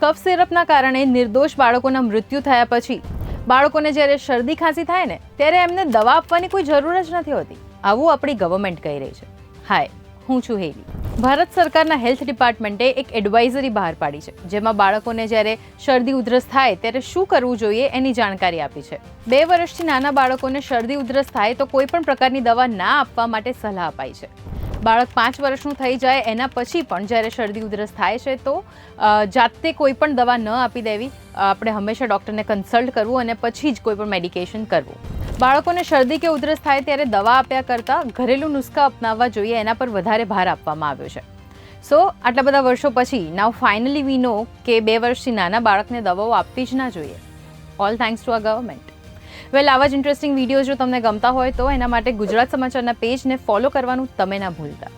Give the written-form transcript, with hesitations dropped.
કફ સિરપના કારણે નિર્દોષ બાળકોના મૃત્યુ થયા પછી બાળકોને જ્યારે શરદી ખાંસી થાય ને ત્યારે એમને દવા આપવાની કોઈ જરૂર જ નથી હોતી, આવું આપણી ગવર્મેન્ટ કહી રહી છે. હાય, હું છું હેલી. ભારત સરકારના હેલ્થ ડિપાર્ટમેન્ટે એક એડવાઇઝરી બહાર પાડી છે, જેમાં બાળકોને જ્યારે શરદી ઉધરસ થાય ત્યારે શું કરવું જોઈએ એની જાણકારી આપી છે. 2 વર્ષથી નાના બાળકોને શરદી ઉધરસ થાય તો કોઈ પણ પ્રકારની દવા ના આપવા માટે સલાહ અપાઈ છે. બાળક 5 વર્ષનું થઈ જાય એના પછી પણ જ્યારે શરદી ઉધરસ થાય છે તો જાતે કોઈ પણ દવા ન આપી દેવી, આપણે હંમેશા ડૉક્ટરને કન્સલ્ટ કરવું અને પછી જ કોઈ પણ મેડિકેશન કરવું. બાળકોને શરદી કે ઉધરસ થાય ત્યારે દવા આપ્યા કરતાં ઘરેલું નુસ્ખા અપનાવવા જોઈએ, એના પર વધારે ભાર આપવામાં આવ્યો છે. સો આટલા બધા વર્ષો પછી નાઉ ફાઇનલી વી નો કે 2 વર્ષથી નાના બાળકને દવાઓ આપવી જ ના જોઈએ. All thanks to our government. Well, આવા જ ઇન્ટરેસ્ટિંગ વિડીયો જો તમને ગમતા હોય તો એના માટે ગુજરાત સમાચારના પેજને ફોલો કરવાનું તમે ના ભૂલતા.